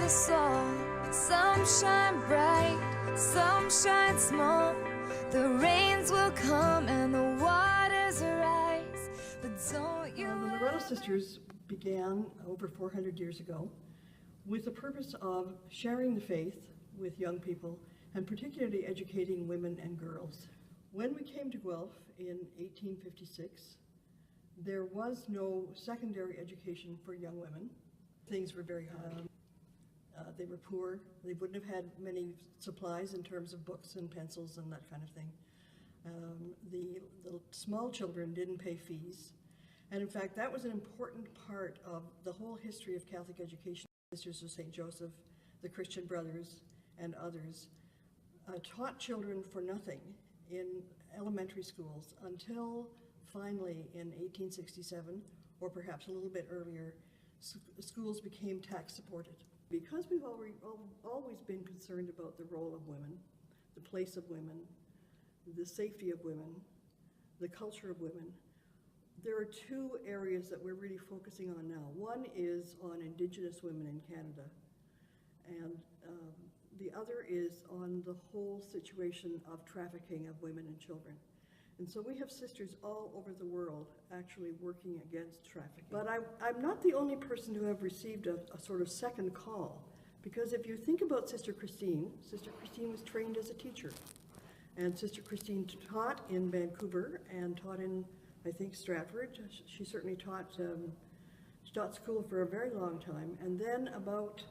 us all. Some shine bright, some shine small. The rains will come and the waters rise, but don't you... The LORETTO Sisters began over 400 years ago with the purpose of sharing the faith with young people and particularly educating women and girls. When we came to Guelph in 1856, there was no secondary education for young women. Things were very high. They were poor. They wouldn't have had many supplies in terms of books and pencils and that kind of thing. The small children didn't pay fees. And in fact, that was an important part of the whole history of Catholic education. Sisters of St. Joseph, the Christian Brothers, and others taught children for nothing in elementary schools until finally in 1867, or perhaps a little bit earlier, schools became tax supported. Because we've always been concerned about the role of women, the place of women, the safety of women, the culture of women, there are two areas that we're really focusing on now. One is on Indigenous women in Canada, and the other is on the whole situation of trafficking of women and children. And so we have sisters all over the world actually working against trafficking. But I'm not the only person who have received a sort of second call, because if you think about Sister Christine was trained as a teacher. And Sister Christine taught in Vancouver and taught in, I think, Stratford. She certainly taught school for a very long time. And then about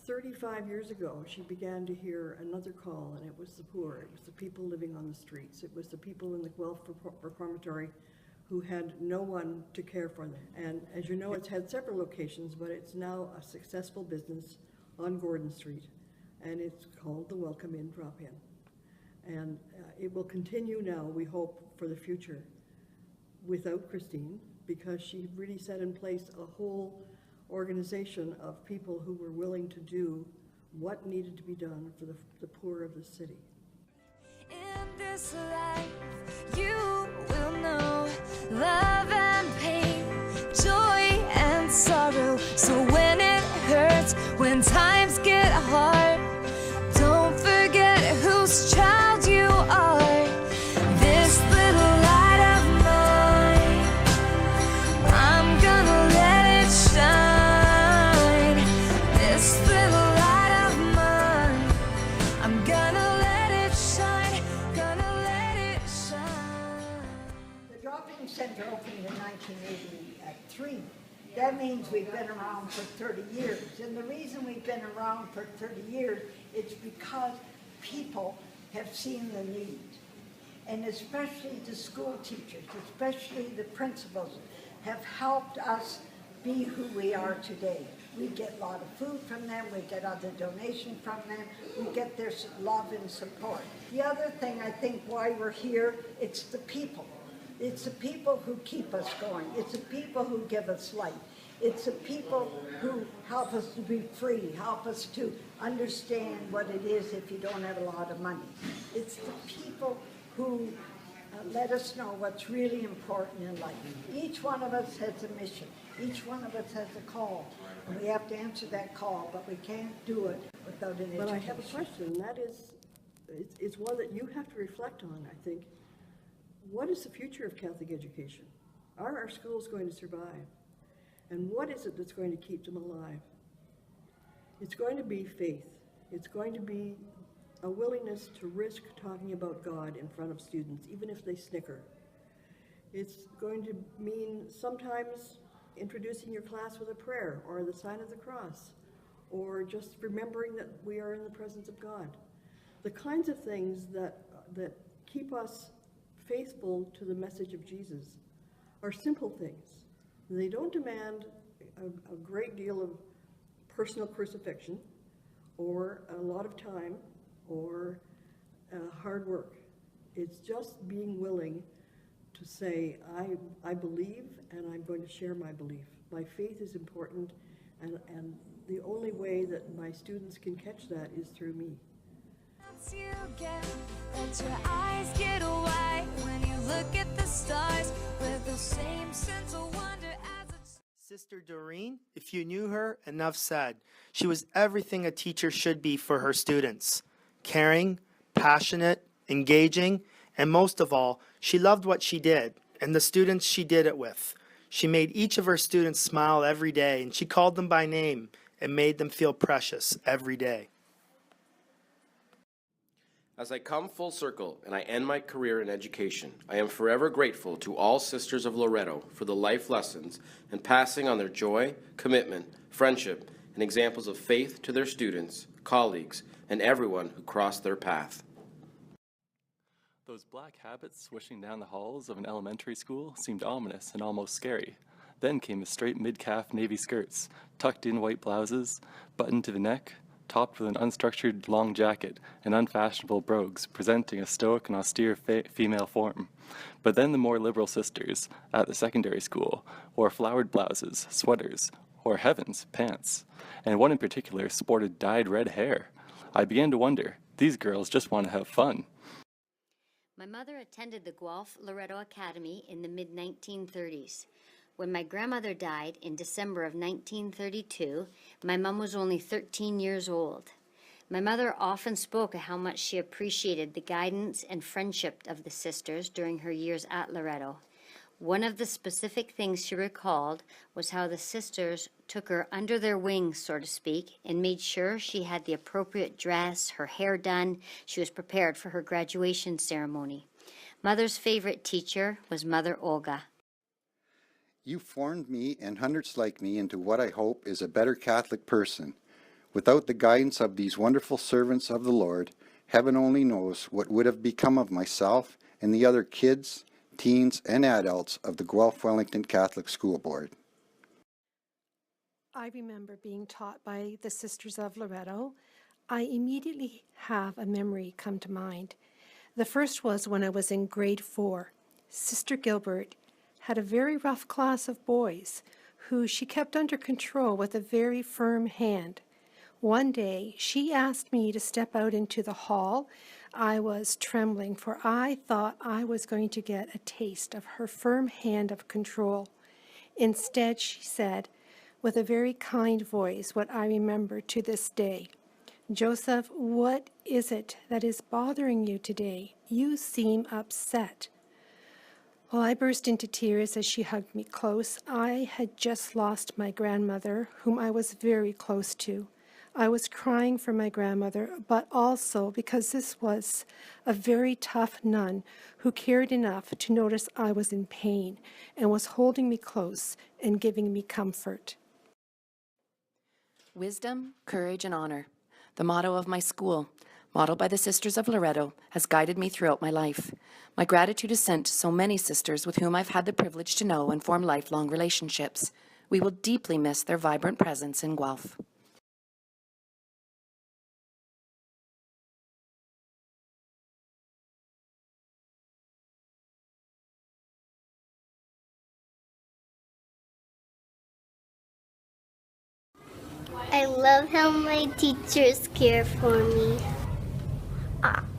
35 years ago, she began to hear another call, and it was the poor. It was the people living on the streets. It was the people in the Guelph Reformatory who had no one to care for them. And as you know, it's had several locations, but it's now a successful business on Gordon Street, and it's called the Welcome In Drop In. And it will continue now, we hope, for the future without Christine, because she really set in place a whole organization of people who were willing to do what needed to be done for the poor of the city. In this life, you will know love and pain, joy and sorrow. So when it hurts, when times get hard, don't forget whose child you are. This little light of mine, I'm gonna let it shine. This little light of mine, I'm gonna let it shine, gonna let it shine. The drop-in center opened in 1983. That means we've been around for 30 years. And the reason we've been around for 30 years is because people have seen the need. And especially the school teachers, especially the principals, have helped us be who we are today. We get a lot of food from them, we get other donations from them, we get their love and support. The other thing I think why we're here, it's the people. It's the people who keep us going. It's the people who give us light. It's the people who help us to be free, help us to understand what it is if you don't have a lot of money. It's the people who let us know what's really important in life. Each one of us has a mission. Each one of us has a call. And we have to answer that call, but we can't do it without an education. But I have a question, and that is, it's one that you have to reflect on, I think. What is the future of Catholic education? Are our schools going to survive? And what is it that's going to keep them alive? It's going to be faith. It's going to be a willingness to risk talking about God in front of students, even if they snicker. It's going to mean sometimes introducing your class with a prayer or the sign of the cross, or just remembering that we are in the presence of God. The kinds of things that keep us faithful to the message of Jesus are simple things. They don't demand a great deal of personal crucifixion or a lot of time or hard work. It's just being willing to say, I believe and I'm going to share my belief. My faith is important, and the only way that my students can catch that is through me. You get, let your eyes get wide when you look at the stars with the same sense of wonder. Sister Doreen, if you knew her, enough said. She was everything a teacher should be for her students. Caring, passionate, engaging, and most of all, she loved what she did and the students she did it with. She made each of her students smile every day, and she called them by name and made them feel precious every day. As I come full circle and I end my career in education, I am forever grateful to all Sisters of Loretto for the life lessons and passing on their joy, commitment, friendship, and examples of faith to their students, colleagues, and everyone who crossed their path. Those black habits swishing down the halls of an elementary school seemed ominous and almost scary. Then came the straight mid-calf navy skirts, tucked-in white blouses, buttoned to the neck, topped with an unstructured long jacket and unfashionable brogues, presenting a stoic and austere female form. But then the more liberal sisters, at the secondary school, wore flowered blouses, sweaters, or heavens, pants, and one in particular sported dyed red hair. I began to wonder, these girls just want to have fun. My mother attended the Guelph Loretto Academy in the mid-1930s. When my grandmother died in December of 1932, my mom was only 13 years old. My mother often spoke of how much she appreciated the guidance and friendship of the sisters during her years at Loretto. One of the specific things she recalled was how the sisters took her under their wings, so to speak, and made sure she had the appropriate dress, her hair done, she was prepared for her graduation ceremony. Mother's favorite teacher was Mother Olga. You formed me and hundreds like me into what I hope is a better Catholic person. Without the guidance of these wonderful servants of the Lord, heaven only knows what would have become of myself and the other kids, teens, and adults of the Guelph Wellington Catholic School Board. I remember being taught by the Sisters of Loretto. I immediately have a memory come to mind. The first was when I was in grade 4. Sister Gilbert had a very rough class of boys who she kept under control with a very firm hand. One day, she asked me to step out into the hall. I was trembling, for I thought I was going to get a taste of her firm hand of control. Instead, she said, with a very kind voice, what I remember to this day, "Joseph, what is it that is bothering you today? You seem upset." Well, I burst into tears as she hugged me close. I had just lost my grandmother, whom I was very close to. I was crying for my grandmother, but also because this was a very tough nun who cared enough to notice I was in pain and was holding me close and giving me comfort. Wisdom, courage, and honor. The motto of my school, modeled by the Sisters of Loretto, has guided me throughout my life. My gratitude is sent to so many sisters with whom I've had the privilege to know and form lifelong relationships. We will deeply miss their vibrant presence in Guelph. I love how my teachers care for me.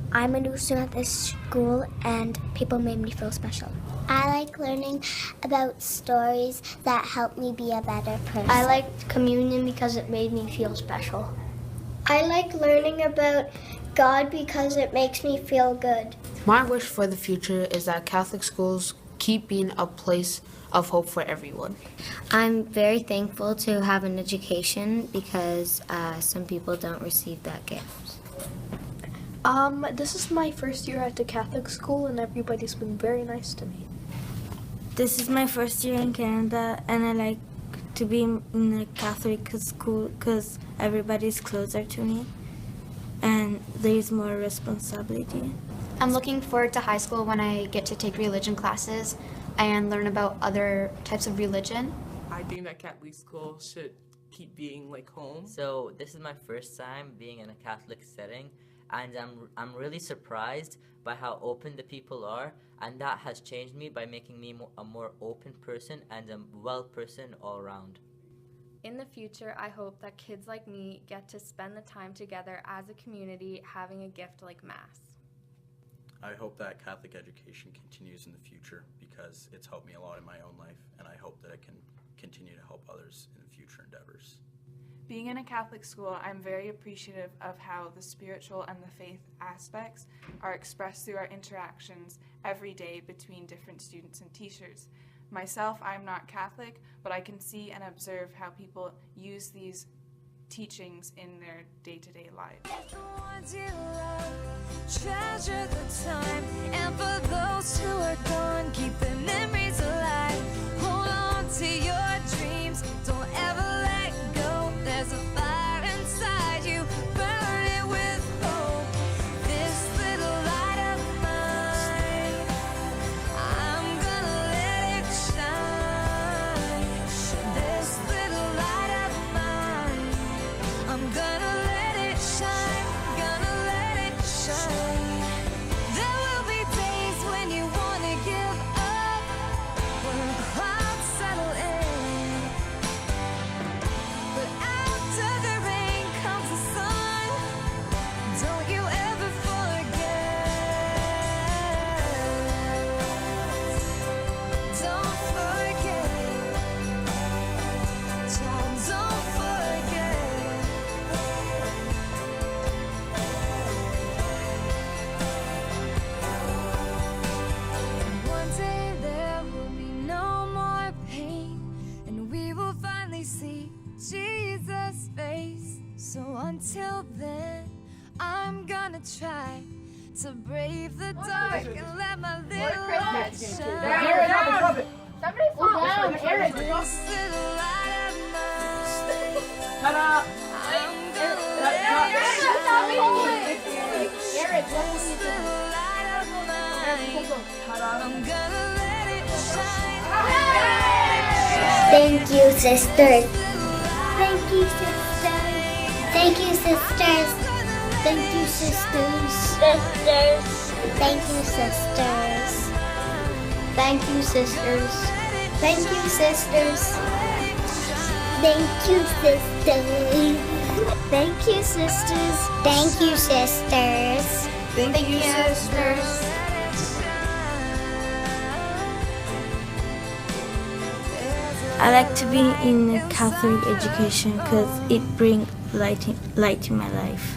I'm a new student at this school, and people made me feel special. I like learning about stories that help me be a better person. I liked communion because it made me feel special. I like learning about God because it makes me feel good. My wish for the future is that Catholic schools keep being a place of hope for everyone. I'm very thankful to have an education because some people don't receive that gift. This is my first year at the Catholic school, and everybody's been very nice to me. This is my first year in Canada, and I like to be in a Catholic school because everybody's closer to me, and there's more responsibility. I'm looking forward to high school when I get to take religion classes and learn about other types of religion. I think that Catholic school should keep being like home. So this is my first time being in a Catholic setting, and I'm really surprised by how open the people are, and that has changed me by making me a more open person and a well person all around. In the future, I hope that kids like me get to spend the time together as a community having a gift like Mass. I hope that Catholic education continues in the future because it's helped me a lot in my own life, and I hope that it can continue to help others in future endeavors. Being in a Catholic school, I'm very appreciative of how the spiritual and the faith aspects are expressed through our interactions every day between different students and teachers. Myself, I'm not Catholic, but I can see and observe how people use these teachings in their day-to-day lives. Treasure the time, and for those who are gone, keep their memories alive. Hold on to your dreams, don't ever let go. There's a fire inside you, burn it with hope. This little light of mine, I'm gonna let it shine. This little light of mine, I'm gonna let it shine, gonna let it shine. There will be days when you wanna give up, when clouds settle in. But after the rain comes the sun, don't you ever forget. Don't forget, child, don't forget. One day there will be no more pain, and we will finally see Jesus' face. So until then, I'm gonna try to brave the dark and let my little light shine. Somebody fall down, Eric. This little light of mine, Ta-da! I'm gonna let it shine. Eric, This little light of mine, I'm gonna let it shine. Thank you, sisters. Thank you, sisters. Thank you, sisters. Thank you, sisters. Sisters. Thank you, sisters. Thank you, sisters. Thank you, sisters. Thank you, sisters. Thank you, sisters. Thank you, sisters. Thank you, sisters. I like to be in a Catholic education because it brings light in my life.